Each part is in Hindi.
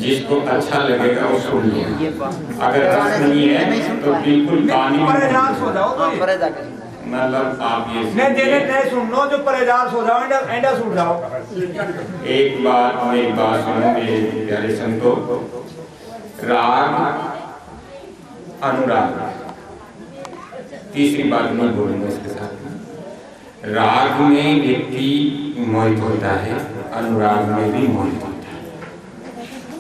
जिसको अच्छा लगेगा वो सुन लेगा, अगर अच्छा नहीं है तो बिल्कुल कहानी परेशान हो जाओ तो मतलब आप ये नहीं सुन लो, जो परेशान हो जाओ एंडा सुन जाओ। एक बात सुनो मेरे प्यारे संतो, राग अनुराग, तीसरी बात नहीं बोलूंगा इसके साथ। राग में व्यक्ति मोहित होता है, अनुराग में भी मोहित होता है,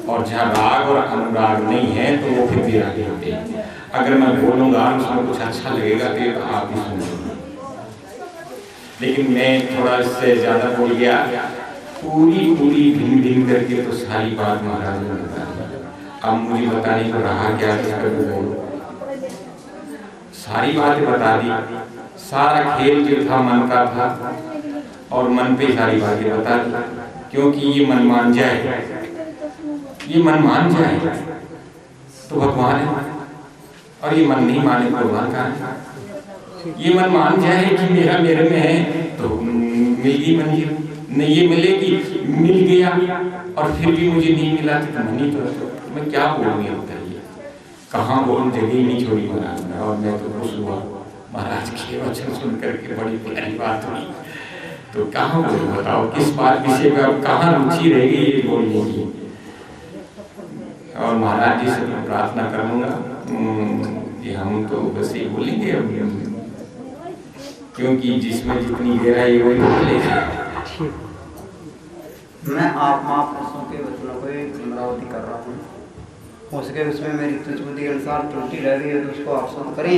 और जहाँ राग और अनुराग नहीं है तो वो फिर भी रागी होते हैं। अगर मैं बोलूंगा उसमें कुछ अच्छा लगेगा तो आप भी सुन लो, लेकिन मैं थोड़ा इससे ज्यादा बोल गया, पूरी भिन्न भिन्न करके तो सारी बात महाराज ने बता दी। अब मुझे बताने को रहा क्या, सारी बातें बता दी, सारा खेल जो था मन का था और मन पे सारी बातें बता दी, क्योंकि ये मन मान जाए, ये मन मान जाए तो भगवान है, और ये मन नहीं माने तो भगवान का है। ये मन मान जाए कि मेरा मेरे में है तो मिलेगी मंजिल, नहीं ये मिलेगी, मिल गया और फिर भी मुझे नहीं मिला तो नहीं, तो मैं क्या बोलूँगा बताइए, कहाँ बोलूँ, जगह ही नहीं छोड़ी महाराज ने। और मैं तो खुश हुआ महाराज के वचन सुन करके, बड़ी प्यारी बात हुई, तो कहाँ बोलूँ बताओ, किस बात विषय में कहाँ रुचि रहेगी ये बोलने की। और महाराज जी से प्रार्थना करूँगा कि हम तो बस ये बोलेंगे, क्योंकि जिसमें जितनी गहराई है वही बोलेगी। मैं आप महापुरुषों के वचनों को पुनरावृत्ति कर रहा हूँ, हो सके उसमें मेरी तुझ बुद्धि के अनुसार त्रुटि रह गई है तो उसको आप शुद्ध करें।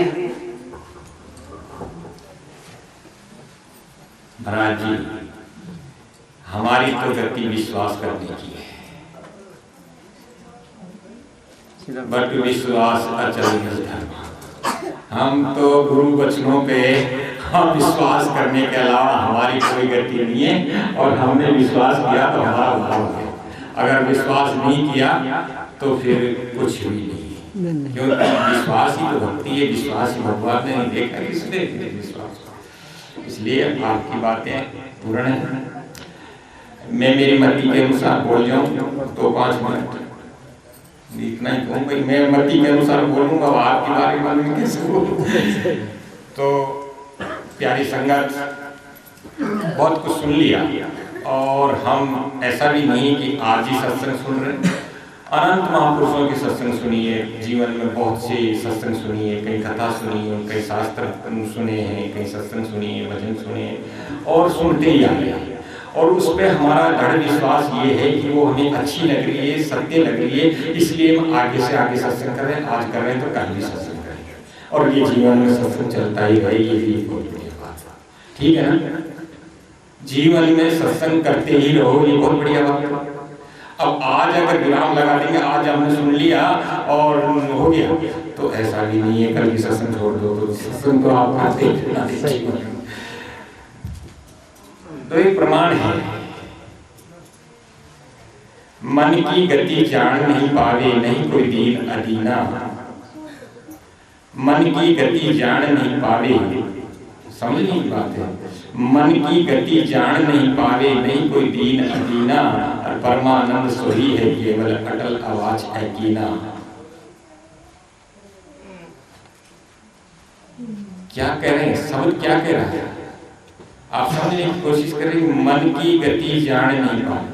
महाराज जी, हमारी तो गति विश्वास करने की है, बट विश्वास अचल धर्म। हम तो गुरु वचनों पे हम विश्वास करने के अलावा हमारी कोई गति नहीं है, और हमने विश्वास किया तो हमारा भाव है, अगर विश्वास नहीं किया तो फिर कुछ भी नहीं, क्योंकि विश्वास ही तो भक्ति है, विश्वास ही भगवान ने नहीं देखा, इसलिए विश्वास। इसलिए आपकी बातें पूर्ण है। मैं मेरी मति के अनुसार बोल जाऊं तो 5 मिनट इतना ही कहूँ भाई, मैं मति के अनुसार बोलूँगा, आपके बारे में कैसे बोलूँ। तो प्यारी संगत, बहुत कुछ सुन लिया, और हम ऐसा भी नहीं कि आज ही सत्संग सुन रहे, अनंत महापुरुषों के सत्संग सुनिए, जीवन में बहुत से सत्संग सुनिए, कई कथा सुनिए, कई शास्त्र सुने हैं, कई सत्संग सुनिए, भजन सुने, और सुनते ही आ गए। और उस पर हमारा दृढ़ विश्वास ये है कि वो हमें अच्छी लग रही है, सत्य लग रही है, इसलिए हम आगे से आगे सत्संग कर रहे हैं, आज कर रहे हैं तो कल भी सत्संग करेंगे, और ये जीवन में सत्संग चलता ही रहे, ये भी बहुत बढ़िया बात है, ठीक है ना। जीवन में सत्संग करते ही रहो, ये बहुत बढ़िया बात है। अब आज अगर विराम लगा देंगे, आज हमने सुन लिया और हो गया, तो ऐसा भी नहीं है कल भी सत्संग छोड़ दो, तो सत्संग तो आप आते ही। तो एक प्रमाण है, मन की गति जान नहीं पावे, नहीं कोई दीन अदीना। मन की गति जान नहीं पावे, समझने की बात है, मन की गति जान नहीं पावे, नहीं कोई दीन अदीना, और परमानंद सोही है केवल अटल आवाज है कीना। क्या कह रहे हैं, शब्द क्या कह रहा है, आप समझने की कोशिश करें। मन की गति जान नहीं पाए,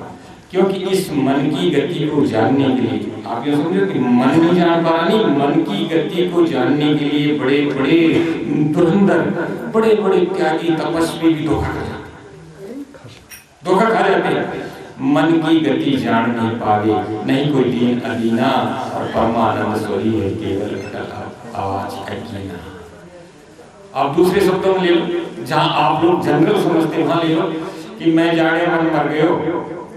क्योंकि इस मन की गति को जानने के लिए आप ये समझो कि मन नहीं जान पा रहा, नहीं, मन की गति को जानने के लिए बड़े बड़े धुरंधर, बड़े बड़े त्यागी तपस्वी भी धोखा खा जाते हैं। मन की गति जान नहीं पावे, नहीं कोई दीन अदीना, और परमानंद सोही है केवल अटल आवाज है कीना। आप दूसरे शब्दों में ले लो, जहां आप लोग जनरल समझते वहां ले लो कि मैं जाने मन मर गयो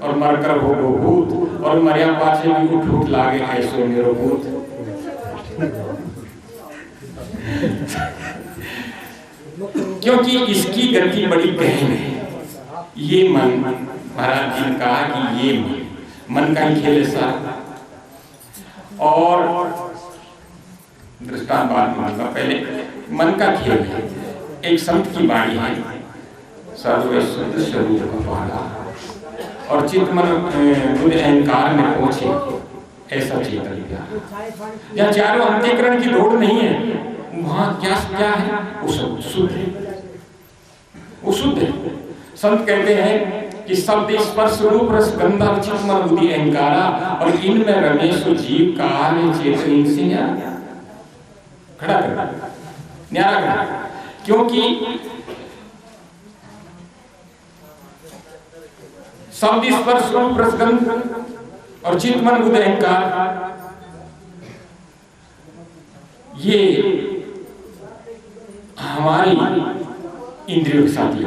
और मरकर हो गो भूत, और मरिया पाछे भी उठ लागे ऐसो मेरो भूत। क्योंकि इसकी गति बड़ी गहन है। ये मन, महाराज जी ने कहा कि ये मन का ही खेल है सारा। और दृष्टांत बात मानता, पहले मन का खेल है। एक संत की वाणी है, सर्वैश्वर्य स्वरूप पाला, और चित्त मन बुद्ध अहंकार में पहुंचे ऐसा चेतन प्यारा। जहाँ चारों अंत्यकरण की दौड़ नहीं है, वहां क्या क्या है? वो सब शुद्ध है, वो शुद्ध है। संत कहते हैं कि शब्द स्पर्श रूप रस गंधा चित्त मन बुद्धि अहंकारा, और इनमें रमेश जीव का चेतन इनसे न्यारा। खड़ा कर न्यारा कर, क्योंकि शब्द स्पर्श रूप रस गंध और चित्त मन बुद्धि अहंकार, ये हमारी इंद्रियों के साथ ही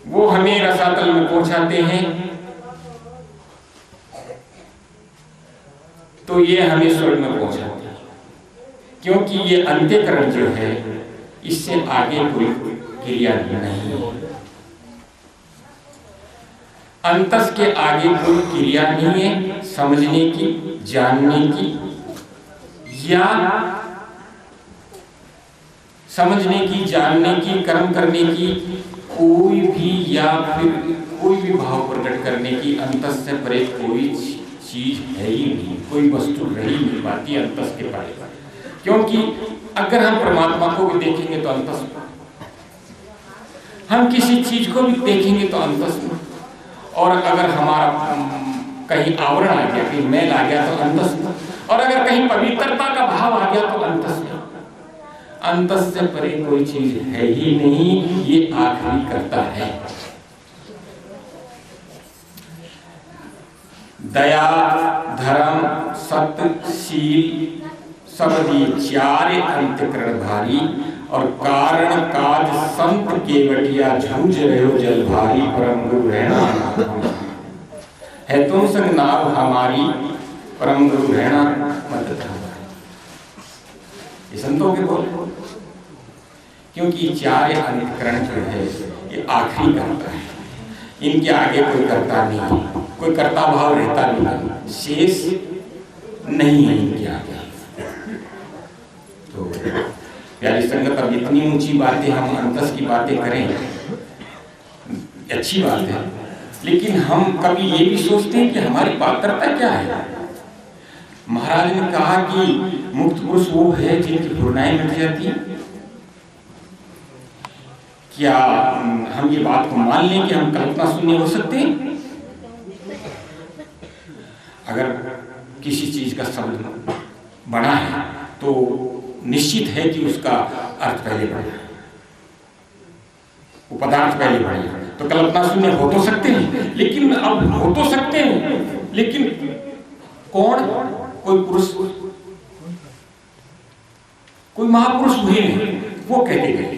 वो हमें रसातल में पहुंचाते हैं, तो ये हमें स्वर्ग में पहुंचाते हैं। क्योंकि ये अंत्यकरण जो है, इससे आगे कोई क्रिया नहीं है। अंतस के आगे कोई क्रिया नहीं है, समझने की, जानने की, या समझने की, जानने की, कर्म करने की कोई भी, या फिर कोई भी भाव प्रकट करने की अंतस से परे कोई चीज है ही नहीं, कोई वस्तु रह ही नहीं पाती अंतस के परे। क्योंकि अगर हम परमात्मा को भी देखेंगे तो अंतस में, हम किसी चीज को भी देखेंगे तो अंतस में, और अगर हमारा कहीं आवरण आ गया, कहीं मैल आ गया तो अंतस में, और अगर कहीं पवित्रता का भाव आ गया तो अंतस में। अंतस से परे कोई चीज है ही नहीं, ये आखिरी करता है। दया, धर्म, सत्य, शील सबदी चार अंतकरण भारी, और कारण काज संत केवटिया झूझ रहे हो जल भारी, परम गुरु रहना है तुम संग नाव हमारी, परम गुरु रहना मत हमारी। ये संतों के बोल, क्योंकि चार अंतकरण जो है ये आखिरी करता है, इनके आगे कोई करता नहीं, कोई कर्ता भाव रहता नहीं, शेष नहीं है इनके आगे। तो प्यारी संगत, अब इतनी ऊंची बातें हम अंतस की बातें करें, अच्छी बात है, लेकिन हम कभी ये भी सोचते हैं कि हमारी पात्रता क्या है। महाराज ने कहा कि मुक्त पुरुष वो है जिनकी घृणाएं मिट जाती है। क्या हम ये बात को मान लें कि हम कल्पना शून्य हो सकते हैं? अगर किसी चीज का शब्द बना है तो निश्चित है कि उसका अर्थ पहले बढ़ा, वो पदार्थ पहले बढ़ा, तो कल्पना शून्य हो तो सकते हैं, लेकिन अब हो तो सकते हैं, लेकिन कौन? कोई पुरुष, कोई महापुरुष हुए हैं, वो कहते गए,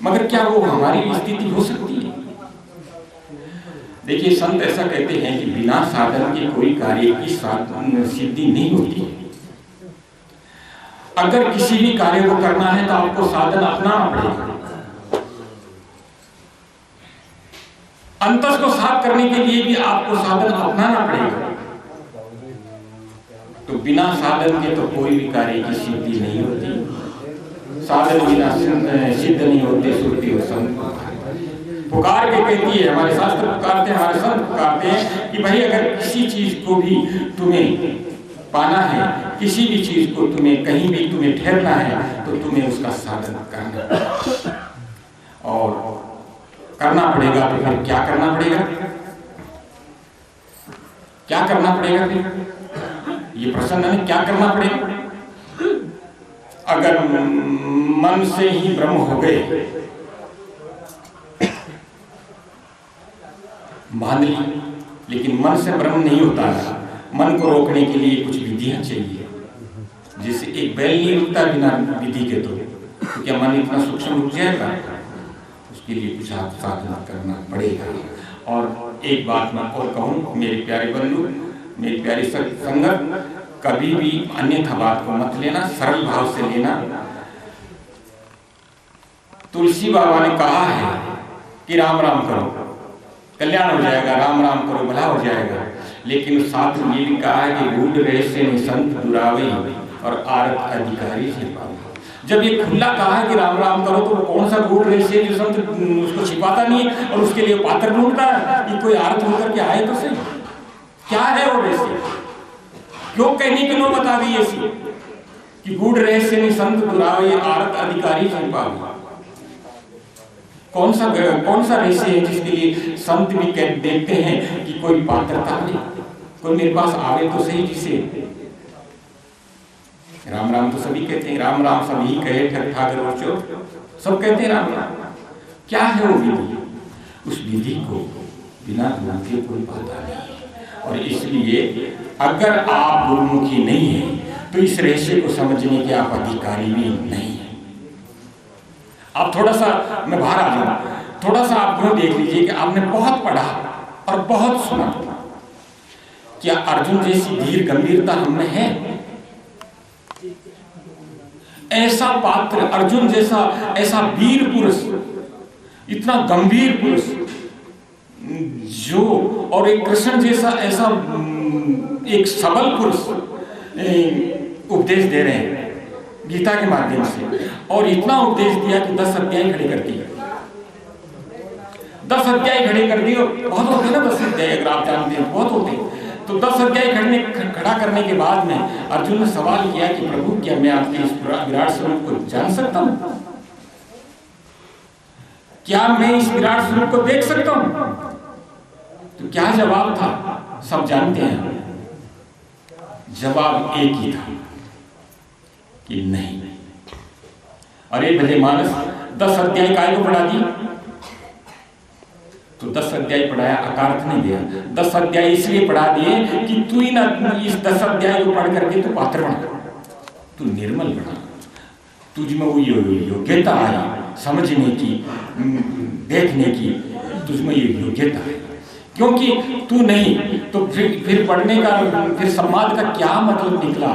मगर क्या वो हमारी स्थिति हो सकती है? देखिए, संत ऐसा कहते हैं कि बिना साधन के कोई कार्य की सिद्धि नहीं होती है। अगर किसी भी कार्य को करना है तो आपको साधन अपनाना पड़ेगा। अंतस को साफ करने के लिए भी आपको साधन अपनाना पड़ेगा। तो बिना साधन के तो कोई भी कार्य की सिद्धि नहीं होती। साधन बिना सिद्ध नहीं होते, सुरती हो संत पुकार के कहती है, हमारे शास्त्र पुकारते हैं, हमारे संत पुकारते हैं कि भाई अगर किसी चीज को भी तुम्हें पाना है, किसी भी चीज को तुम्हें कहीं भी तुम्हें ठहरना है, तो तुम्हें उसका साधन करना, और करना पड़ेगा। तो फिर क्या करना पड़ेगा? क्या करना पड़ेगा? ये प्रश्न है, क्या करना पड़ेगा? अगर मन से ही ब्रह्म हो गए, मान ली, लेकिन मन से ब्रह्म नहीं होता है। मन को रोकने के लिए कुछ विधियां चाहिए, जैसे एक बैल नहीं रुकता बिना विधि के, तो क्या मन इतना सूक्ष्म रुक जाएगा? उसके लिए कुछ साधना करना पड़ेगा। और एक बात मैं और कहूँ, मेरे प्यारे बंधु, मेरी प्यारी संगत, कभी भी अन्यथा बात को मत लेना, सरल भाव से लेना। तुलसी बाबा ने कहा है कि राम राम करो कल्याण हो जाएगा, राम राम करो भला हो जाएगा, लेकिन साथ ये भी कहा है कि रूढ़ रहे से निसंत दुरावे और आरत अधिकारी से पावे। जब ये खुला कहा है कि राम राम करो, तो कौन सा गूढ़ रहस्य जो संत उसको छिपाता नहीं है और उसके लिए पात्र ढूंढता है कि कोई आरत होकर के आए तो सही। क्या है वो रहस्य? क्यों कहने के लो बता दी ऐसी कि गूढ़ रहस्य नहीं संत बुलावे आरत अधिकारी छिपा। कौन सा रहस्य है जिसके लिए संत भी देखते हैं कि कोई पात्रता नहीं, कोई मेरे पास आवे तो सही। जिसे राम राम तो सभी कहते हैं, राम राम सभी कहे ठग ठाकर और चोर, सब कहते हैं राम राम। क्या है वो विधि? उस विधि को बिना गुरु के कोई पाता नहीं। और इसलिए अगर आप गुरुमुखी नहीं है तो इस रहस्य को समझने के आप अधिकारी भी नहीं है। आप थोड़ा सा, मैं बाहर आ जाऊं, थोड़ा सा आप लोग देख लीजिए कि आपने बहुत पढ़ा और बहुत सुना, क्या अर्जुन जैसी धीर गंभीरता हमें है? ऐसा पात्र अर्जुन जैसा, ऐसा वीर पुरुष, इतना गंभीर पुरुष जो, और एक कृष्ण जैसा ऐसा एक सबल पुरुष उपदेश दे रहे हैं गीता के माध्यम से, और इतना उपदेश दिया कि 10 अध्याय खड़े कर दिए। 10 अध्याय खड़े कर दिए। बहुत होते हैं ना 10 अध्याय, अगर आप जानते हैं बहुत होते हैं। तो 10 अध्याय खड़ा करने के बाद में अर्जुन ने सवाल किया कि प्रभु क्या मैं आपके इस विराट स्वरूप को जान सकता हूं? क्या मैं इस विराट स्वरूप को देख सकता हूं? तो क्या जवाब था? सब जानते हैं। जवाब एक ही था कि नहीं। अरे भले मानस 10 अध्याय काय को पढ़ा दी? तो 10 अध्याय पढ़ाया, अकारथ नहीं दिया। 10 अध्याय इसलिए पढ़ा दिए कि तू ही ना इस 10 अध्याय को पढ़ करके तू पात्र बना, तू निर्मल बना, तुझमें वो योग्यता आई समझने की, देखने की, तुझमें ये योग्यता है। क्योंकि तू नहीं तो फिर पढ़ने का, फिर संवाद का क्या मतलब निकला?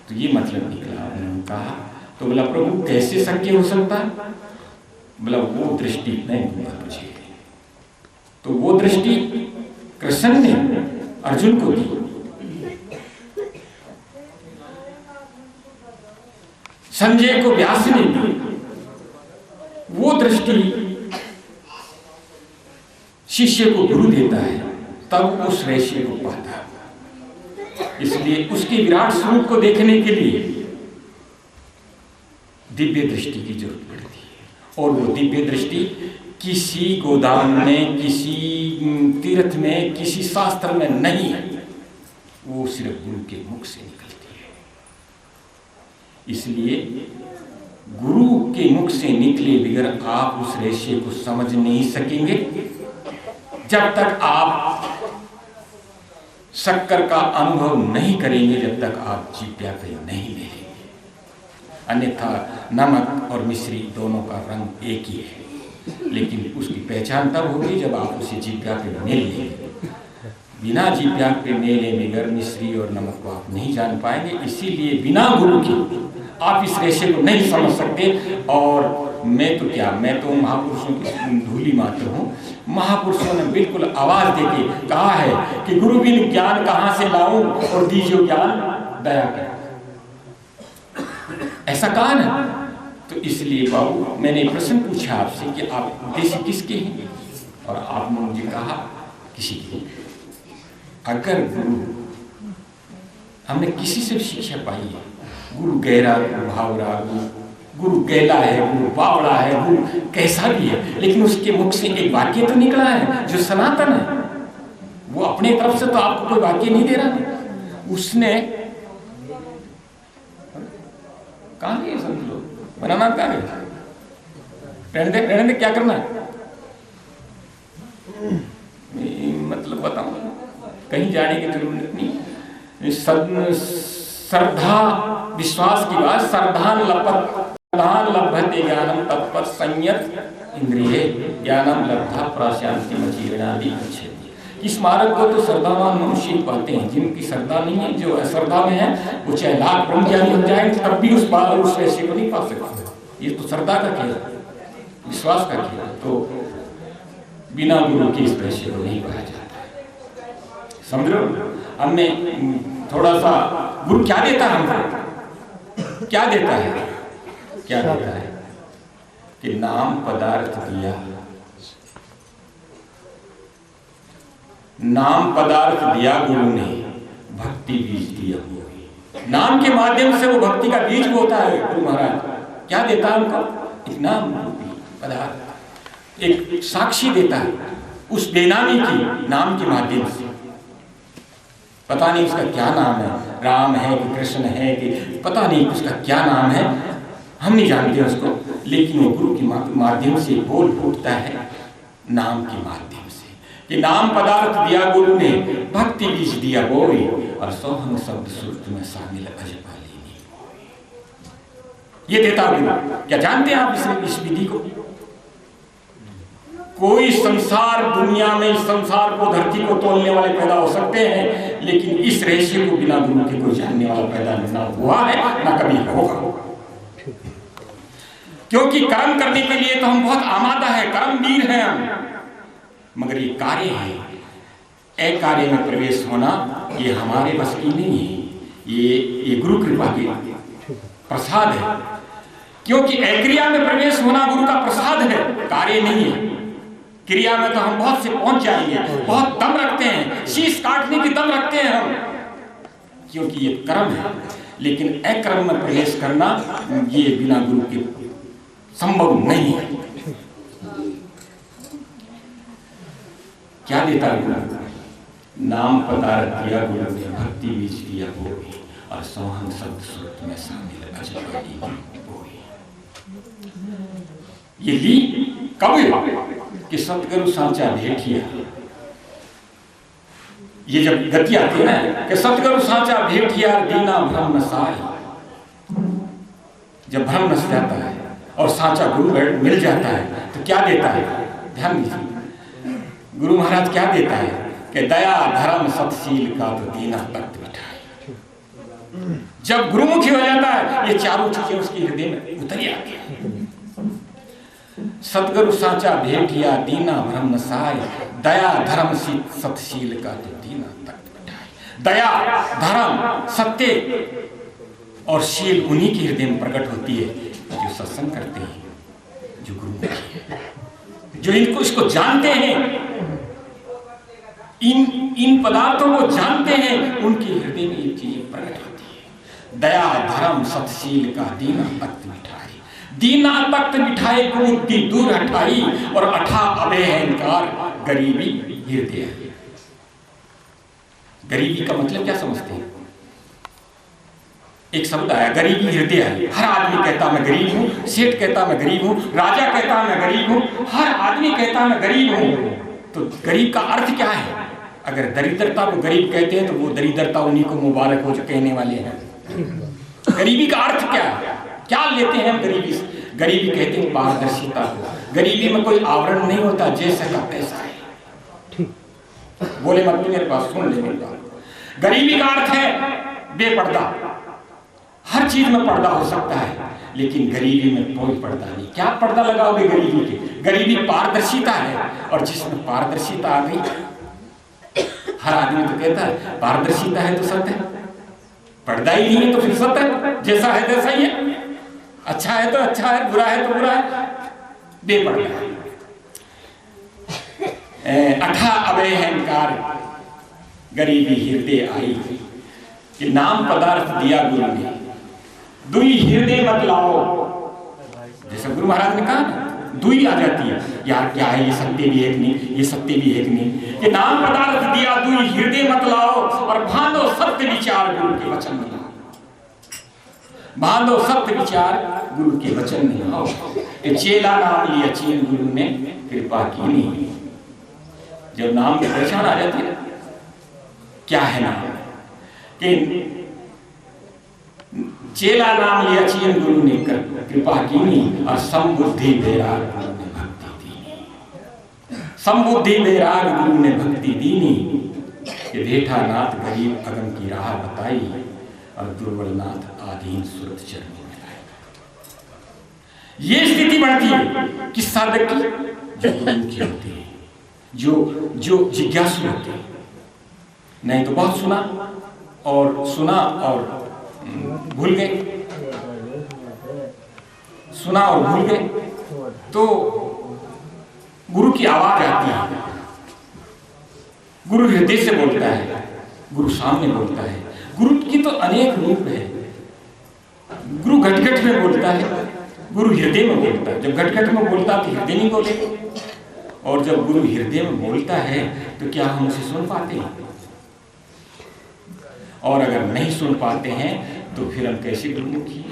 तो ये मतलब निकला, उन्होंने कहा तो बोला प्रभु कैसे शक्य हो सकता है? बोला वो दृष्टि नहीं दूंगा तुझे। तो वो दृष्टि कृष्ण ने अर्जुन को दी। संजय को व्यास ने दी। वो दृष्टि शिष्य को गुरु देता है, तब उस रहस्य को पाता है। इसलिए उसके विराट स्वरूप को देखने के लिए दिव्य दृष्टि की जरूरत पड़ती है। और वो दिव्य दृष्टि किसी गोदाम में, किसी तीर्थ में, किसी शास्त्र में नहीं है, वो सिर्फ गुरु के मुख से निकलती है। इसलिए गुरु के मुख से निकले बगैर आप उस रहस्य को समझ नहीं सकेंगे जब तक आप शक्कर का अनुभव नहीं करेंगे, जब तक आप जिह्वा पे नहीं लेंगे। अन्यथा नमक और मिश्री दोनों का रंग एक ही है, लेकिन उसकी पहचान तब होगी जब आप उसे जिह्वा पे मेल लेंगे। बिना जिह्वा पे मेले बगैर मिश्री और नमक को आप नहीं जान पाएंगे। इसीलिए बिना गुरु के आप इस रहस्य को नहीं समझ सकते। और मैं तो क्या, मैं तो महापुरुषों की धूली मात्र हूँ। महापुरुषों ने बिल्कुल आवाज देके कहा है कि गुरु बिन ज्ञान कहाँ से लाऊं और दीजिए ज्ञान दया कर, ऐसा कहा ना। तो इसलिए बाबू मैंने प्रश्न पूछा आपसे कि आप उद्देश्य किसके हैं, और आपने मुझे कहा किसी के। अगर गुरु, हमने किसी से शिक्षा पाई है, गुरु गहरा, गुरु भावरा, गुरु गैला है, गुरु बावड़ा है, गुरु कैसा भी है, लेकिन उसके मुख से एक वाक्य तो निकला है जो सनातन है। वो अपने तरफ से तो आपको कोई वाक्य नहीं दे रहा। उसने कहा नहीं समझ लो, बनाना कहा है, रहने दे, क्या करना है, मतलब बताऊं, कहीं जाने की जरूरत नहीं। श्रद्धा विश्वास की बात, श्रद्धान लभते ज्ञानम तत्पर संयत इंद्रिय ज्ञानम लब्धा प्राशांति मचीर्णादि अच्छे। इस मार्ग को तो श्रद्धावान मनुष्य ही पाते हैं। जिनकी श्रद्धा नहीं है, जो अश्रद्धा में है, वो चाहे लाख ब्रह्म ज्ञानी हो जाए तब भी उस रहस्य को नहीं पा सकते। ये तो श्रद्धा का खेल, विश्वास का खेल। तो बिना गुरु के इस रहस्य को नहीं पाया जाता है। समझ लो, हमने थोड़ा सा गुरु क्या देता है हमको, क्या देता है? क्या देता है कि नाम पदार्थ दिया, नाम पदार्थ दिया गुरु ने, भक्ति बीज दिया। नाम के माध्यम से वो भक्ति का बीज होता है। गुरु महाराज क्या देता है उनको? एक नाम पदार्थ, एक साक्षी देता है उस बेनामी की, नाम के माध्यम से। पता नहीं उसका क्या नाम है, राम है कि कृष्ण है कि पता नहीं उसका क्या नाम है, हम नहीं जानते उसको, लेकिन वो गुरु के माध्यम से बोल फूटता है, नाम के माध्यम से कि नाम पदार्थ दिया गुरु ने, भक्ति बीज दिया बोई, और सोहंग शब्द सुरत में शामिल अजपाली नहीं। ये देता गुरु। क्या जानते हैं आप इस विधि को? कोई संसार दुनिया में, इस संसार को, धरती को तोलने वाले पैदा हो सकते हैं, लेकिन इस रहस्य को बिना गुरु के कोई जानने वाला पैदा ना हुआ है, ना कभी होगा। क्योंकि कर्म करने के लिए तो हम बहुत आमादा है, कर्मवीर हैं हम, मगर ये कार्य है, एक कार्य में प्रवेश होना ये हमारे बस की नहीं है, ये गुरु कृपा की प्रसाद है। क्योंकि क्रिया में प्रवेश होना गुरु का प्रसाद है, कार्य नहीं है। क्रिया में तो हम बहुत से पहुंच जाएंगे, बहुत दम रखते हैं, शीश काटने की दम रखते हैं हम, क्योंकि ये कर्म है। लेकिन अकर्म में प्रवेश करना ये बिना गुरु के संभव नहीं है। क्या देता गुरु? नाम पदार्थ दिया गुरु ने, भक्ति बीज दिया बोई, और सोहंग शब्द सुरत में शामिल अजपाली बोई। ये ली कब कि सतगुरु सांचा भेटिया, ये जब गति आती है ना कि सतगुरु सांचा भेटिया दीना भ्रम नसाई, जब भ्रम नस जाता है और सांचा गुरु मिल जाता है तो क्या देता है? ध्यान दीजिए, गुरु महाराज क्या देता है कि दया धर्म सतशील का तो दीना तख्त बिठाए। जब गुरुमुखी हो जाता है, ये चारों चीजें उसके हृदय में उतर आती है। सतगुरु सांचा भेटिया दीना भ्रम नसाय, दया धर्म सतशील का तो दीना तख्त बिठाए। दया धर्म सत्य और शील उन्हीं के हृदय में प्रकट होती है जो सत्संग करते हैं, जो गुरुमुखी है, जो इसको जानते हैं, इन पदार्थों को जानते हैं, उनके हृदय में ये चीजें प्रकट होती है। दया धर्म सतशील का दीना तख्त बिठाई, दीना तख्त बिठाए कुमुक्ति दूर हटाई, और अठा अभय अहंकार गरीबी हृदय। गरीबी का मतलब क्या समझते हैं? एक शब्द आया गरीबी हृदय है। हर आदमी कहता मैं गरीब हूं, सेठ कहता मैं गरीब हूं, राजा कहता मैं गरीब हूं, हर आदमी कहता मैं गरीब हूं। तो गरीब का अर्थ क्या है? अगर दरिद्रता को गरीब कहते हैं तो वो दरिद्रता उन्हीं को मुबारक हो जो कहने वाले हैं। गरीबी का अर्थ क्या है? क्या लेते हैं हम गरीबी से? गरीबी कहते हैं पारदर्शिता को। गरीबी में कोई आवरण नहीं होता, जैसा का पैसा है। बोले मत मेरे पास, सुन ले मेरी बात। गरीबी का अर्थ है बेपर्दा। हर चीज में पर्दा हो सकता है, लेकिन गरीबी में कोई पर्दा नहीं। क्या पर्दा लगाओगे गरीबी के? गरीबी पारदर्शिता है, और जिसमें पारदर्शिता आ गई, हर आदमी तो कहता है पारदर्शिता है तो सत्य है, पर्दा ही नहीं है तो फिर सत्य है, जैसा है तैसा ही है, अच्छा है तो अच्छा है, बुरा है तो बुरा है, बेपर्दा है। अठा अभय अहंकार गरीबी हृदय आई, कि नाम पदार्थ दिया गुरु ने, दुई हृदय मत लाओ। जैसा गुरु महाराज ने कहा, दुई आ जाती है, यार क्या है ये सत्य भी है कि नहीं, ये सत्य भी है कि नहीं। कि नाम पदार्थ दिया दुई हृदय मत लाओ, और भांदो सत्य विचार गुरु के वचन में लाओ। भांदो सत्य विचार गुरु के वचन में लाओ। चेला नाम लिया चीन गुरु ने कृपा की नहीं। जब नाम की पहचान आ जाती है, क्या है नाम? कि चेला नाम लिया चीन गुरु ने कृपा कीनी, और समबुद्धि बैराग गुरु ने भक्ति दीनी। समबुद्धि बैराग गुरु ने भक्ति दीनी, कि बेठा नाथ गरीब अगम की राह बताई, और दुर्बल नाथ आधीन सुरत चरणों में लाए। ये स्थिति बढ़ती है कि साधक की जो गुरुमुखी होती है, जो जिज्ञासु होते हैं। नहीं तो बहुत सुना और भूल गए। सुना और भूल गए, तो गुरु की आवाज आती है। गुरु हृदय से बोलता है, गुरु सामने बोलता है। गुरु की तो अनेक रूप है। गुरु घट-घट में बोलता है, गुरु हृदय में बोलता है। जब घट-घट में बोलता है तो हृदय नहीं बोले, और जब गुरु हृदय में बोलता है तो क्या हम उसे सुन पाते हैं? और अगर नहीं सुन पाते हैं तो फिर हम कैसे गुरुमुखी?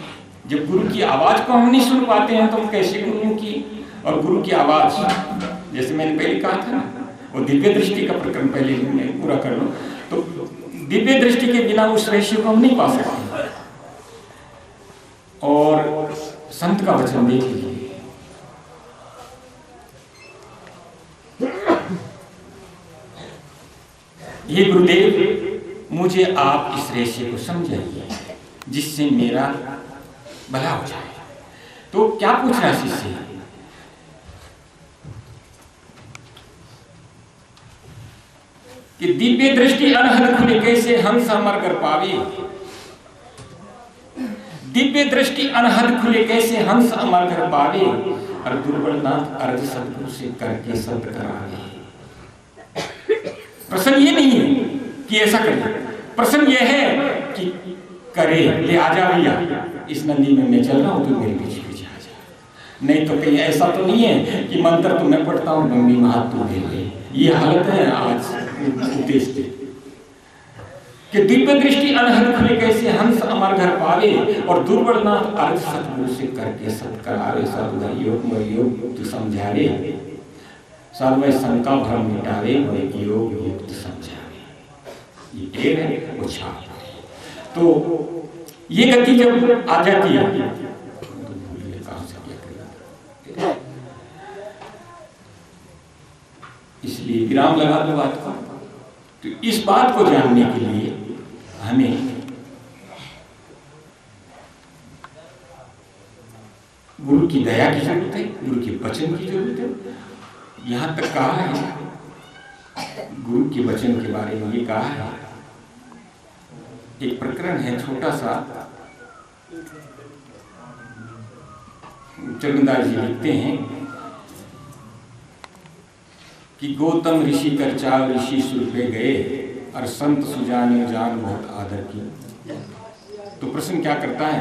जब गुरु की आवाज को हम नहीं सुन पाते हैं तो हम कैसे गुरुमुखी? और गुरु की आवाज, जैसे मैंने पहले कहा था ना, वो दिव्य दृष्टि का प्रकरण पहले पूरा कर लो, तो दिव्य दृष्टि के बिना उस रहस्य को हम नहीं पा सकते। और संत का वचन देख लीजिए, ये गुरुदेव मुझे आप इस रहस्य को समझाइए जिससे मेरा भला हो जाए। तो क्या पूछ रहा है शिष्य? कि दिव्य दृष्टि अनहद खुले कैसे हंस अमर कर पावे। दिव्य दृष्टि अनहद खुले कैसे हंस अमर कर पावे, और दुर्बलनाथ अर्ज सतगुरु से करके सत करावे। प्रश्न ये नहीं है कि ऐसा करे, प्रश्न ये है कि करे। ले आजा भैया, इस नंदी में मैं चल रहा हूं, तो मेरे पीछे पीछे आ जा। नहीं तो कहीं ऐसा तो नहीं है कि मंत्र तो मैं पढ़ता हूं, गंगी में हाथ तो दे ले। ये हालत है आज उपदेश की कि दिव्य दृष्टि अनहद खुले कैसे हंस अमर घर पावे, और दुर्बलनाथ अर्ज सतगुरु से करके सत करावे। साधु योग युक्त समझावे, साधु शंका भ्रम मिटावे, योग युक्त समझावे। ये टेर है, वो छाप। तो ये गति जब आ जाती है, इसलिए विराम लगा दो बात को। तो इस बात को जानने के लिए हमें गुरु की दया की जरूरत है, गुरु के वचन की जरूरत है। यहां तक कहा है, गुरु के वचन के बारे में ये कहा है, एक प्रकरण है छोटा सा, चरणदास जी लिखते हैं कि गौतम ऋषि कर चाव ऋषि सुर पे गए, और संत सुजाने जान बहुत आदर की। तो प्रश्न क्या करता है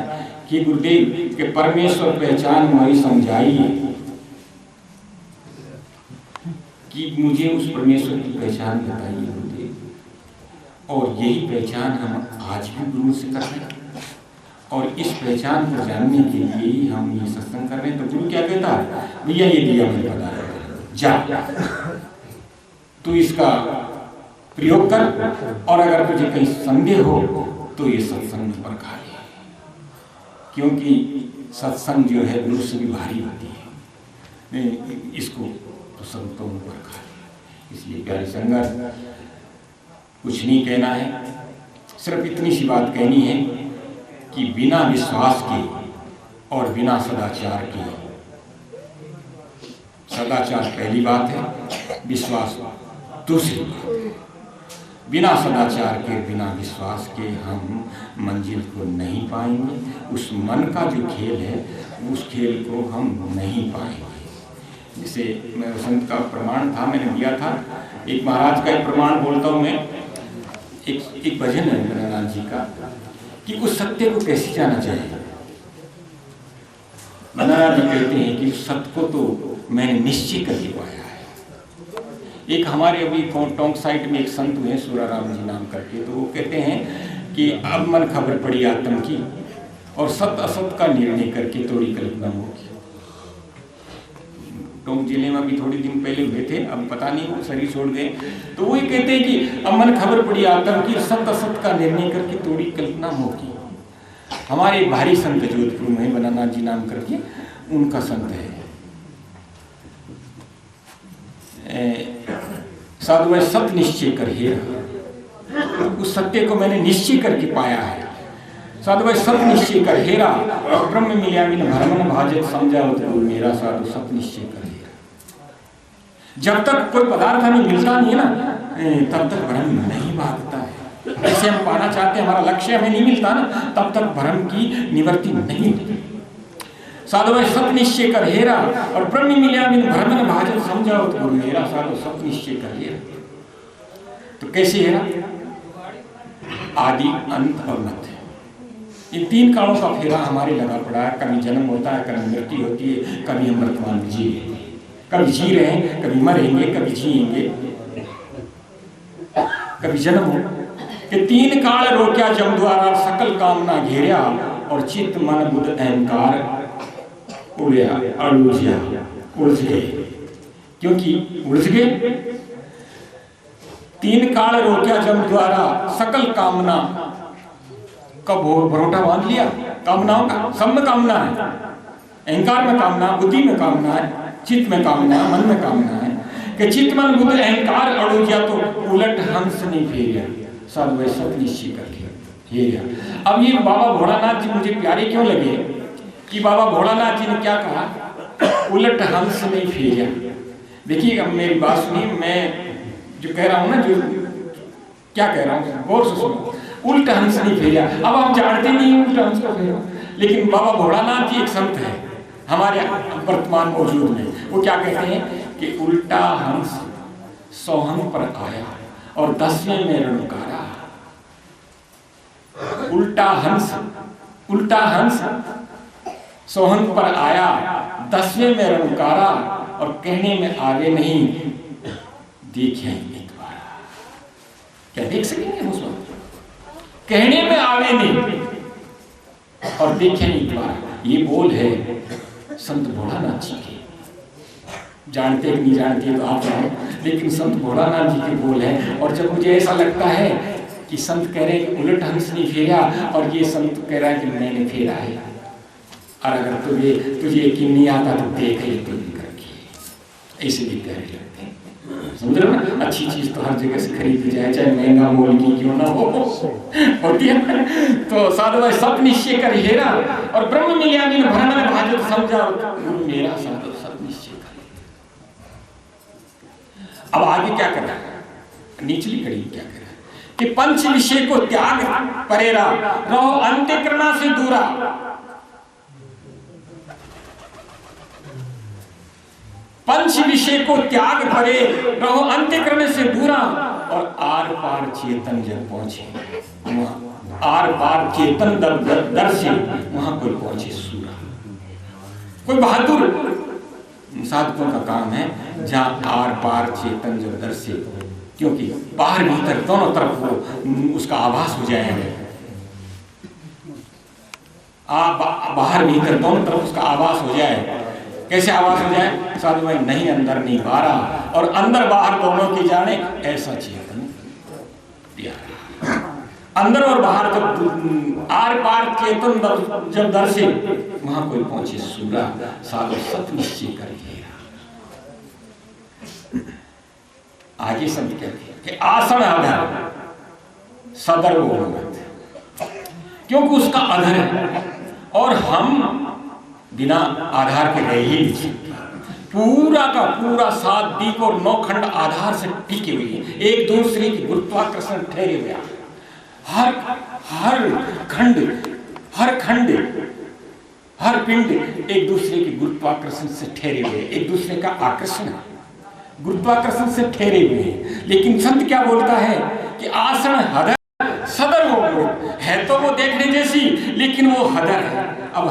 कि गुरुदेव के परमेश्वर पहचान मुझे समझाइए, कि मुझे उस परमेश्वर की पहचान बताइए गुरुदेव। और यही पहचान हम आज भी गुरु से कर रहे हैं, और इस पहचान को जानने के लिए ही हम ये सत्संग कर रहे हैं। तो गुरु क्या कहता है, भैया ये दिया मुझे बता जा, तू इसका प्रयोग कर, और अगर तुझे कहीं संदेह हो तो ये सत्संग पर खा ले, क्योंकि सत्संग जो है गुरु से भी भारी होती है। इसको तो संतों पर खा ले। इसलिए प्यारी संगत, कुछ नहीं कहना है, सिर्फ इतनी सी बात कहनी है कि बिना विश्वास के और बिना सदाचार के, सदाचार पहली बात है, विश्वास दूसरी बात। बिना सदाचार के, बिना विश्वास के हम मंजिल को नहीं पाएंगे। उस मन का जो खेल है, उस खेल को हम नहीं पाएंगे। जैसे मैं संत का प्रमाण था, मैंने दिया था, एक महाराज का एक प्रमाण बोलता हूँ मैं। एक भजन है नारायण जी का कि उस सत्य को कैसे जाना चाहिए। नारायण जी कहते हैं कि सत्य को तो मैंने निश्चय करके पाया है। एक हमारे अभी टोंक साइड में एक संत हुए सूराराम जी नाम करके, तो वो कहते हैं कि अब मन खबर पड़ी आत्म की, और सत्य असत्य का निर्णय करके थोड़ी कल्पना होगी। टोंक जिले में भी थोड़ी दिन पहले हुए थे, अब पता नहीं वो शरीर छोड़ गए। तो वही कहते हैं कि अब मन खबर पड़ी आत्म की, सत्य असत्य का निर्णय करके थोड़ी कल्पना होगी। हमारे भारी संत जोधपुर में बनानाथ जी नाम करके, उनका संत है, साधु सत्य निश्चय कर हेरा, उस सत्य को मैंने निश्चय करके पाया है। साधु सत्य निश्चय कर हेरा, ब्रह्म मिलिया मिन भरमन भाजत समझा तो मेरा। साधु सत्य निश्चय कर हेरा। जब तक कोई पदार्थ हमें मिलता नहीं है ना, तब तक भ्रम नहीं भागता है। जैसे हम पाना चाहते हैं, हमारा लक्ष्य हमें नहीं मिलता ना, तब तक भ्रम की निवृत्ति नहीं होती। साधु भाई सत निश्चय कर हेरा और ब्रह्म मिलिया बिन भ्रमण भाजन समझाओ तो गुरु मेरा साधु सत निश्चय कर हेरा। तो कैसे हेरा? आदि अंत और मध्य, इन तीन कालों का फेरा हमारे लगा पड़ा है। कभी जन्म होता है, कभी मृत्यु होती है, कभी हम वर्तमान में जी रहे हैं, कभी जी रहे हैं, कभी मरेंगे, कभी जिएंगे, कभी जन्म हो कि तीन काल रोक्या जम द्वारा सकल कामना घेरिया और चित्त मन बुद्ध अहंकार उड़िया अड़ुझिया उलझ गए। क्योंकि उलझ गए, तीन काल रोक्या जम द्वारा सकल कामना का भरोटा बांध लिया। कामनाओं का सब में कामना है, अहंकार में कामना, बुद्धि में कामना है, चित्त में कामना, मन में कामना है कि चित्त मन बुद्ध अहंकार अड़ुझिया तो उलट हंस नहीं फेरिया। साधु भाई सत निश्चय कर लिया। अब ये बाबा भोलानाथ जी मुझे प्यारे क्यों लगे कि बाबा भोलानाथ जी ने क्या कहा? उलट हंस नहीं फेरिया। देखिए अब मेरी बात सुनिए, मैं जो कह रहा हूं ना, जो क्या कह रहा हूं गौर से सुनो। उल्टा हंस नहीं फेरिया। अब आप जानते नहीं उल्टा हंस का फेरा, लेकिन बाबा भोलानाथ जी एक संत है हमारे वर्तमान मौजूद में। वो क्या कहते हैं कि उल्टा हंस सोहन पर आया और 10वें में रणकारा। उल्टा हंस सोहन पर आया, 10वें में रणकारा और कहने में आगे नहीं देखिए एक बार। क्या देख सकेंगे उस वक्त? कहने में आगे नहीं और देखे नहीं एक बार। ये बोल है संत भोलानाथ जी के। जानते नहीं जानते तो आप जानो, लेकिन संत भोलानाथ जी के बोल है। और जब मुझे ऐसा लगता है कि संत कह रहे हैं कि उलट हंस नहीं फेरा और ये संत कह रहा है कि मैंने फेरा है, और अगर तुझे यकीन नहीं आता तो देख ले तुम करके, ऐसे भी कह रहे लगते हैं। समझ रहे हो ना? अच्छी चीज तो हर जगह से खरीदी जाए, चाहे महंगा मोल की क्यों ना हो, होती है। तो साधु भाई सत निश्चय कर हेरा और ब्रह्म मिलिया बिन भ्रमण भाजन समझाओ गुरु मेरा साधु सत निश्चय कर। अब आगे क्या कर रहा है? निचली कड़ी क्या कर रहा है कि पंच विषय को त्याग परेरा रहो अंत्यकरणा से दूरा। पंच विषय को त्याग परे रहो अंत्यकरण से दूरा और आर पार चेतन जब पहुंचे वहां, आर पार चेतन दर से वहां कोई पहुंचे सूरा। कोई बहादुर साधकों का काम है जहां आर पार चेतन जब दर से, क्योंकि बाहर भीतर दोनों तरफ वो उसका आभास हो जाए। बाहर भीतर दोनों तरफ उसका आभास हो जाए। कैसे आवाज हो जाए? साधु भाई नहीं अंदर नहीं बाहर और अंदर बाहर दोनों की जाने ऐसा चेतन प्यारा। अंदर और बाहर जब आर पार चेतन जब दर से वहां कोई पहुंचे सूरा। साधु सत निश्चय करिए। आगे संत कहते हैं कि आसन अधर सदर वो, क्योंकि उसका अधर है और हम बिना आधार के रह ही नहीं सकते। पूरा का पूरा 7 दीप और 9 खंड आधार से टिके हुए हैं, एक दूसरे की गुरुत्वाकर्षण ठहरे हुए। हर खंड हर पिंड एक दूसरे के गुरुत्वाकर्षण से ठहरे हुए, एक दूसरे का आकर्षण गुरुत्वाकर्षण से ठहरे हुए हैं। लेकिन संत क्या बोलता है कि आसन हदर सदर वो है, तो वो देखने जैसी लेकिन वो हदर है। अब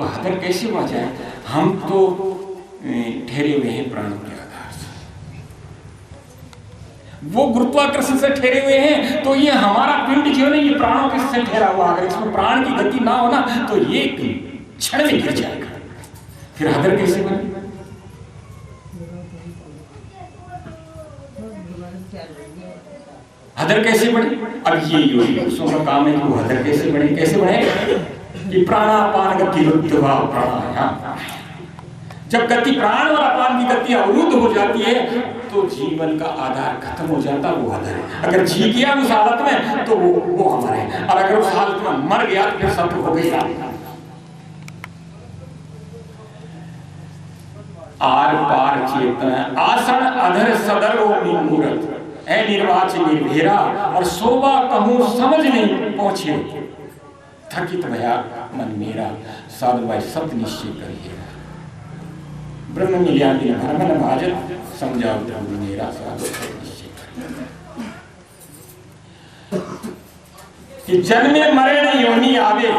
हदर कैसे हुआ जाए? हम तो ठहरे हुए हैं प्राणों के आधार से, वो गुरुत्वाकर्षण से ठहरे हुए हैं। तो ये हमारा पिंड जो है ये प्राणों के से ठहरा हुआ, अगर इसमें प्राण की गति ना हो ना तो ये क्षण में गिर जाएगा। फिर हदर कैसे बने? हदर कैसे बने? अब ये योगी पुरुषों का काम है कि वो हदर कैसे बने। कैसे बने कि प्राणापान गति रुद्ध वा प्राणायाम। जब गति प्राण और अपान की गति अवरुद्ध हो जाती है तो जीवन का आधार खत्म हो जाता, वो हदर है। अगर जी गया उस हालत में तो वो अमर है, और अगर उस हालत में मर गया तो फिर सब हो गया। आर पार चेतन आसन अधर सदर ओ मूर्त निर्वाच निर्भेरा और शोभा कहूं समझ नहीं पहुंचे। थकित भया मन मेरा, साधु भाई सत्य निश्चय करिए। ब्रह्म मिलियादि भ्रमण भाजन, समझाओ प्रभु मेरा, साधु सत्य निश्चय करिए। कि जन्मे मरे न योनि आवे,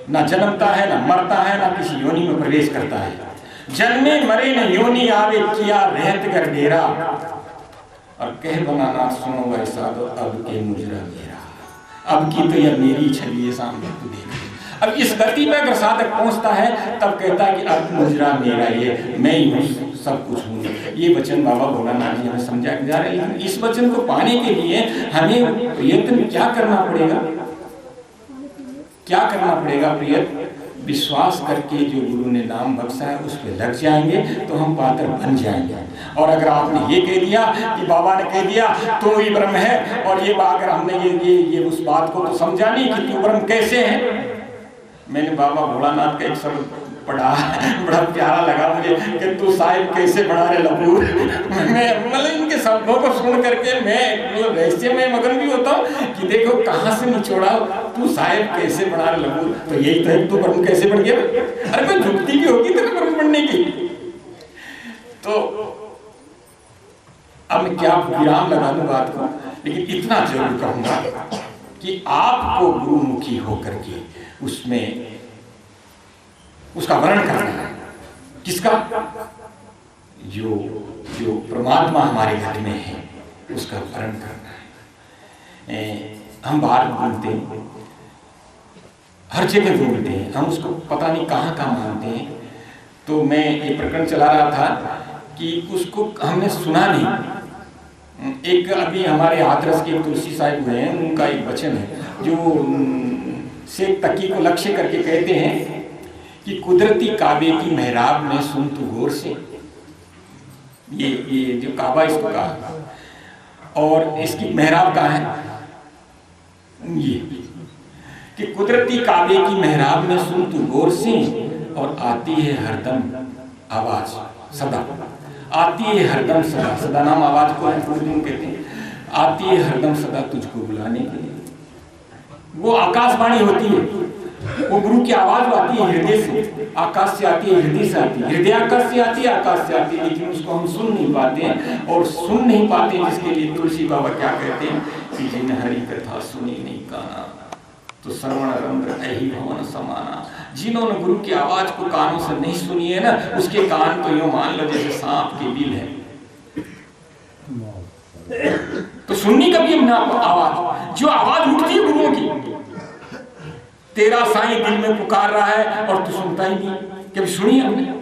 ना जन्मता है ना मरता है ना किसी योनि में प्रवेश करता है। जन्मे मरे न योनि आवे, किया रहत कर डेरा, और कह बनाना सुनो भाई साधो अब के मुजरा मेरा। अब की तो यह मेरी छवि है सामने तू देख। अब इस गति पे अगर साधक पहुंचता है तब कहता है कि अब मुजरा मेरा, ये मैं ही हूँ, सब कुछ हूँ। ये वचन बाबा भोलानाथ जी हमें समझा के जा रहे हैं। लेकिन इस वचन को पाने के लिए हमें प्रयत्न क्या करना पड़ेगा? क्या करना पड़ेगा प्रयत्न? विश्वास करके जो गुरु ने नाम बख्शा है उस पर लग जाएंगे तो हम पात्र बन जाएंगे। और अगर आपने ये कह दिया कि बाबा ने कह दिया तो ही ब्रह्म है, और ये अगर हमने ये उस बात को तो समझा नहीं कि तू ब्रह्म कैसे है। मैंने बाबा भोलानाथ का एक शब्द पढ़ा, बड़ा प्यारा लगा मुझे कि तू साहिब कैसे बना रहे लबूर। मैं मतलब इनके शब्दों को सुन करके मैं मतलब रहस्य में मगन भी होता हूँ कि देखो कहाँ से निचोड़ा, तू साहिब कैसे बना रहे लबूर। तो यही तो तू ब्रह्म कैसे बन गया? अरे कोई जुक्ति भी होगी तो ब्रह्म बनने की। तो अब मैं क्या विराम लगा दूं बात को, लेकिन इतना जरूर कहूंगा कि आपको गुरुमुखी होकर के उसमें उसका वर्णन करना है। किसका? जो परमात्मा हमारे घर में है उसका वर्णन करना है। हम बाहर घूमते हैं, हर जगह घूमते हैं, हम उसको पता नहीं कहाँ कहाँ मानते हैं। तो मैं ये प्रकरण चला रहा था कि उसको हमने सुना नहीं। एक अभी हमारे हाथरस के तुलसी साहिब हुए हैं, उनका एक वचन है जो शेख तकी को लक्ष्य करके कहते हैं कि कुदरती काबे की मेहराब में सुन तू गौर से। ये जो काबा इसको कहा, और इसकी मेहराब कहाँ है? ये कि कुदरती काबे की मेहराब में सुन तू गौर से, और आती है हरदम आवाज सदा, आती है हरदम सदा। सदा नाम आवाज को उर्दू कहते हैं। आती है हरदम सदा तुझको बुलाने के लिए। वो आकाशवाणी होती है, वो गुरु की आवाज आती है हृदय से, आकाश से आती है, हृदय से आती है, हृदय आकाश से आती है, आकाश से आती है, लेकिन उसको हम सुन नहीं पाते हैं। और सुन नहीं पाते जिसके लिए तुलसी बाबा क्या कहते हैं कि जिन हरि कथा सुनी नहीं काना, तो श्रवण रंध्र ऐहि भवन समाना। जिन्होंने गुरु की आवाज को कानों से नहीं सुनी है ना, उसके कान तो यूं मान लो जैसे सांप के बिल है। तो सुननी कभी हमने आवाज, जो आवाज उठती है गुरुओं की, तेरा साईं दिल में पुकार रहा है और तू सुनता ही नहीं, कभी सुनी हमने?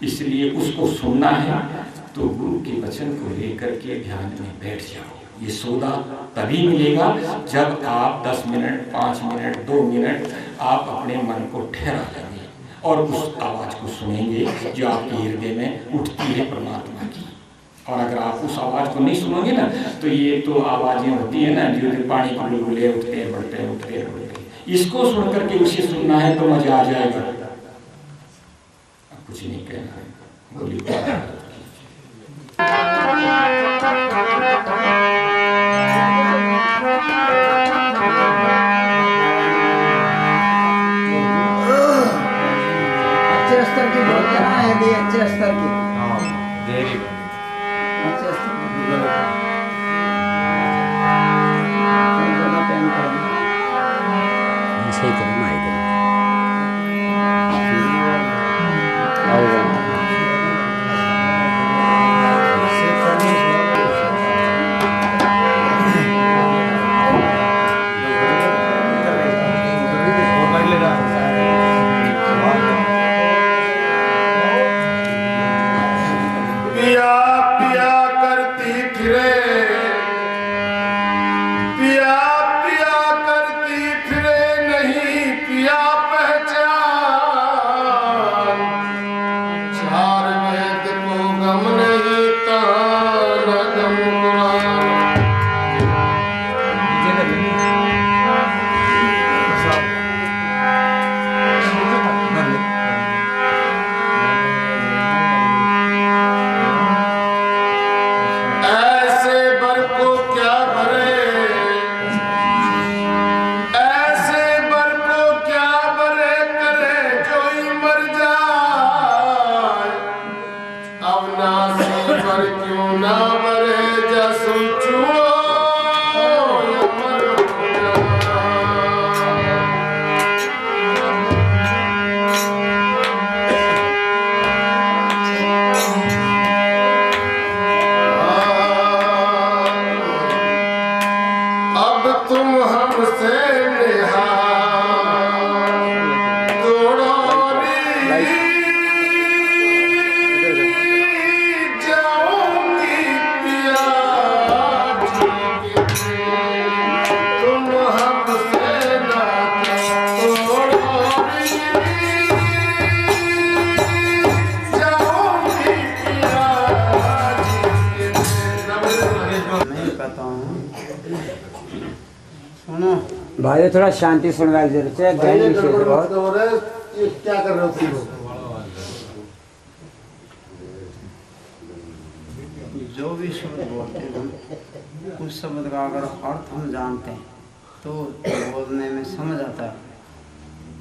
इसलिए उसको सुनना है तो गुरु के वचन को लेकर के ध्यान में बैठ जाओ। ये सौदा तभी मिलेगा जब आप 10 मिनट, 5 मिनट, 2 मिनट आप अपने मन को ठहरा लेंगे और उस आवाज को सुनेंगे जो आपके हृदय में उठती है परमात्मा की। और अगर आप उस आवाज को नहीं सुनोगे ना, तो ये तो आवाजें होती है ना जो पानी के बुलबुले उठते हैं बढ़ते हैं, उठते हैं बढ़ते हैं। इसको सुन करके उसे सुनना है तो मजा आ जाएगा। कुछ नहीं कहना है, बोलिए। अच्छे स्तर की बात करना है, अच्छे स्तर की, वेरी गुड, अच्छे स्तर की सही करना है। तुम हमसे भाई थोड़ा शांति सुनवा जरूरत है। क्या कर रहे हो तुम? जो भी शब्द बोलते हैं हम, उस शब्द का अगर अर्थ हम जानते हैं तो बोलने में समझ आता है।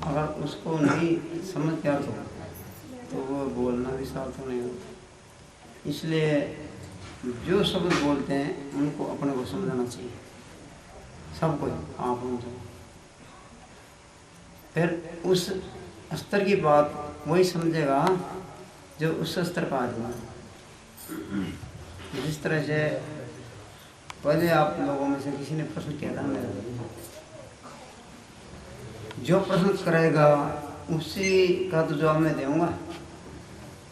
अगर उसको नहीं समझ के अर्थ हो तो वो बोलना भी सार्थक नहीं होता। इसलिए जो शब्द बोलते हैं उनको अपने को समझना चाहिए, सबको, आप उनको। फिर उस स्तर की बात वही समझेगा जो उस स्तर का आदमी। जिस तरह से पहले आप लोगों में से किसी ने प्रश्न किया था मेरे, जो प्रश्न करेगा उसी का तो जवाब मैं दूंगा।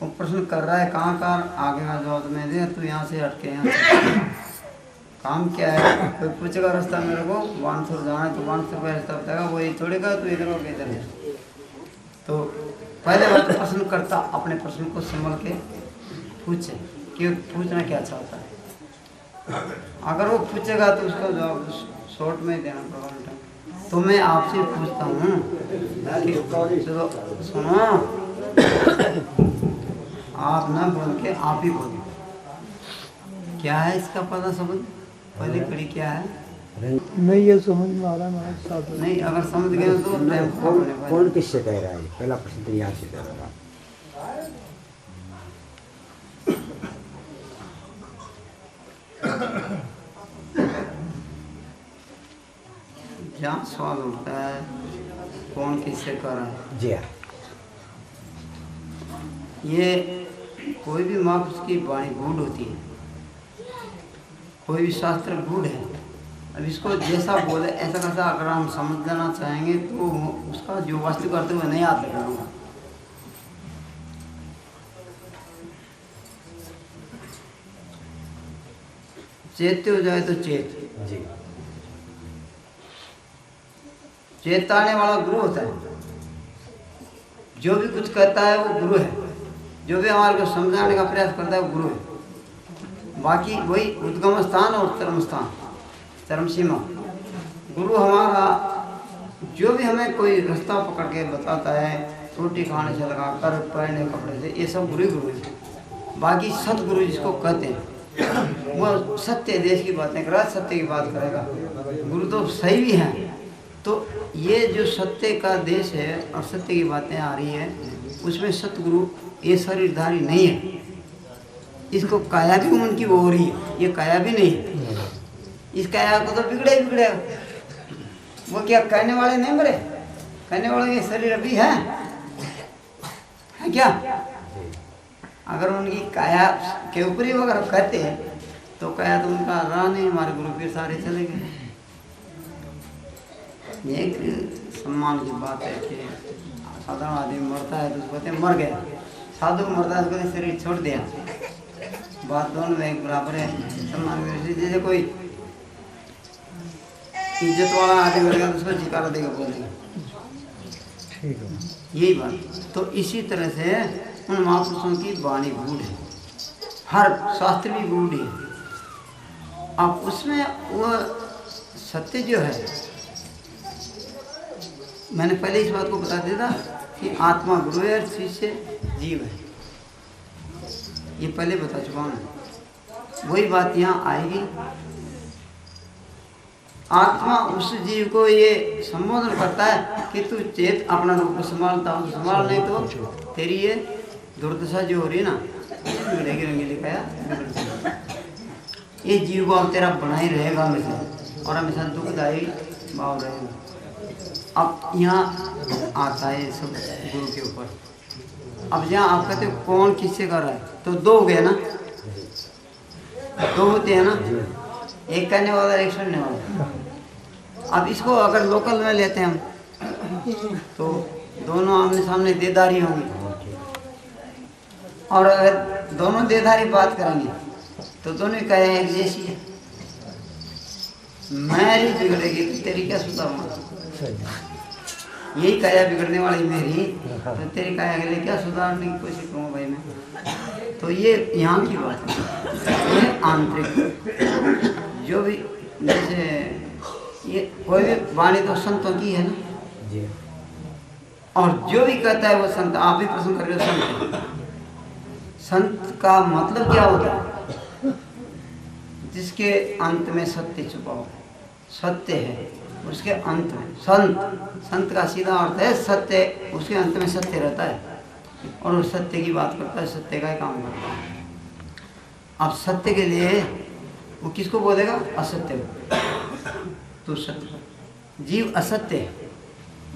वो प्रश्न कर रहा है कहाँ का, आगे का जवाब मैं दे, तू यहाँ से हटके यहाँ काम क्या है। कोई पूछेगा रास्ता मेरे को बानसुर जाना है तो बानसुर का रास्ता बताएगा, वो ये थोड़ी का तू इधर और इधर है। तो पहले बात प्रश्न करता अपने प्रश्न को संभल के पूछे कि पूछना क्या चाहता है। अगर वो पूछेगा तो उसका जवाब शॉर्ट में देना पड़ेगा। तो मैं आपसे पूछता हूँ कि चलो सुनो, आप ना बोल के आप ही बोलो, क्या है इसका पता समझ। पहली कड़ी क्या है नहीं ये समझ में आ रहा है साहब। नहीं, अगर समझ गए तो कौन किससे कह रहा है? पहला प्रश्न तो यहाँ से कर रहा। जहाँ सवाल उठता है कौन किससे कर रहा है। जी हाँ, ये कोई भी महापुरुष की वाणी गूढ़ होती है, कोई भी शास्त्र गूढ़ है। अब इसको जैसा बोले ऐसा कैसा अगर हम समझ लेना चाहेंगे तो उसका जो वास्तविक अर्थ है नहीं याद रखना। चेत्य हो जाए तो चेत जी, चेताने वाला गुरु होता है। जो भी कुछ कहता है वो गुरु है, जो भी हमारे को समझाने का प्रयास करता है वो गुरु है। बाकी वही उद्गम स्थान और चरम स्थान, चरम सीमा। गुरु हमारा जो भी हमें कोई रास्ता पकड़ के बताता है, रोटी खाने से लगा कर पहने कपड़े से, ये सब गुरु है। बाकी सतगुरु जिसको कहते हैं वो सत्य देश की बातें करेगा, सत्य की बात करेगा। गुरु तो सही भी हैं। तो ये जो सत्य का देश है और सत्य की बातें आ रही है, उसमें सतगुरु ये शरीरधारी नहीं है। इसको काया भी उनकी वो हो रही है, ये काया भी नहीं है। इस काया को तो बिगड़े बिगड़े, वो क्या कहने वाले नहीं मरे, कहने वाले ये शरीर अभी है क्या। अगर उनकी काया के ऊपर ही अगर कहते हैं तो काया तो उनका रहा नहीं, हमारे गुरु पीर सारे चले गए। एक सम्मान की बात है कि साधारण आदमी मरता है तो उसको कहते हैं मर गया, साधु मरता है तो कहते शरीर छोड़ दिया। बात दोनों में एक बराबर है। सम्मान जैसे कोई इज्जत वाला आदमी मरेगा तो उसको जिकारा देगा, बोलेगा, यही बात। तो इसी तरह से उन महापुरुषों की वाणी गूढ़ है, हर शास्त्र भी गूढ़ है। अब उसमें वो सत्य जो है, मैंने पहले इस बात को बता दिया था कि आत्मा गुरु है और शिष्य जीव है, ये पहले बता चुका हूँ। वही बात यहाँ आएगी। आत्मा उस जीव को ये संबोधन करता है कि तू चेत अपना रूप को संभालता हो, संभाल नहीं तो तेरी ये दुर्दशा जो हो रही है ना, बिगड़ेगी। रंगीली काया ये जीव भाव तेरा बना ही रहेगा हमेशा, और हमेशा दुखदायी भाव रहेगा। अब यहाँ आता है सब गुरु के ऊपर। अब जहाँ आप कहते हो कौन किससे कर रहा है, तो दो हो गए ना, दो होते हैं ना, एक करने वाला एक सुनने वाला। अब इसको अगर लोकल में लेते हैं हम तो दोनों आमने सामने देदारी होंगी, और अगर दोनों देदारी बात करेंगे तो दोनों ही कहें एक जैसी है। मेरी बिगड़ेगी तो तेरी क्या सुधारना, यही काया बिगड़ने वाली मेरी तो तेरी काया के लिए क्या सुधारने की कोशिश करूँ भाई मैं। तो ये यहाँ की बात है, ये आंतरिक जो भी, जैसे ये कोई भी वाणी तो संतों की है ना जी। और जो भी कहता है वो संत। आप भी प्रश्न कर रहे हो संत, संत का मतलब क्या होता है? जिसके अंत में सत्य छुपा हो, सत्य है उसके अंत में संत। संत का सीधा अर्थ है सत्य, उसके अंत में सत्य रहता है और वो सत्य की बात करता है, सत्य का ही काम करता है। अब सत्य के लिए वो किसको बोलेगा? असत्य को। तो सत्य जीव असत्य है,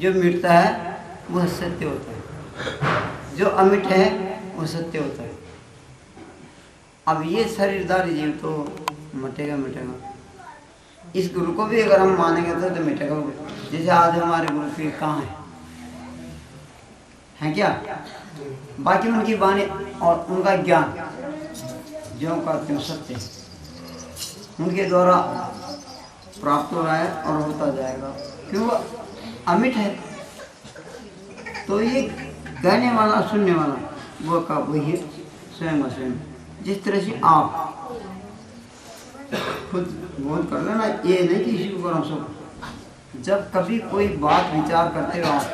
जो मिटता है वह सत्य होता है, जो अमिट है वो सत्य होता है। अब ये शरीरधारी जीव तो मटेगा मिटेगा। इस गुरु को भी अगर हम मानेंगे तो मिटेगा। जैसे आज हमारे गुरु पीर कहाँ है क्या? बाकी उनकी वाणी और उनका ज्ञान जो का त्यों सत्य उनके द्वारा प्राप्त हो रहा है और होता जाएगा, क्यों? अमिट है। तो ये कहने वाला सुनने वाला वो का वही स्वयं का स्वयं। जिस तरह से आप खुद बोध कर लेना, ये नहीं कि इसी को करो सब। जब कभी कोई बात विचार करते हो आप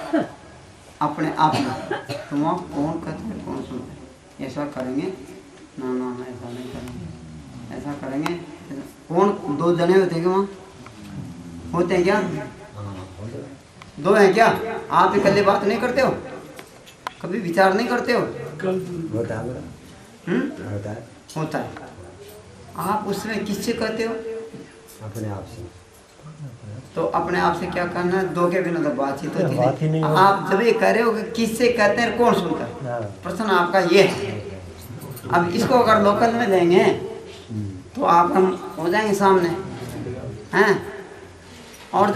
अपने आप में, तो वहाँ कौन कहते हैं कौन सुनते हैं? ऐसा करेंगे ना ना ना, ऐसा नहीं करेंगे, ऐसा करेंगे। कौन दो जने होते हैं वहाँ? होते हैं क्या? दो हैं क्या? आप इकल्ले बात नहीं करते हो? कभी विचार नहीं करते हो? होता है होता है होता है। आप उसमें किससे कहते हो? अपने आप से। तो अपने आप से क्या करना है? दो के बिना तो बातचीत होती बात ही नहीं नहीं। होती। आप जब ये कह रहे हो कि किससे कहते हैं, कौन सुनता है, हाँ। प्रश्न आपका ये है। अब इसको अगर लोकल में देंगे तो आप हम हो जाएंगे सामने हैं। और जब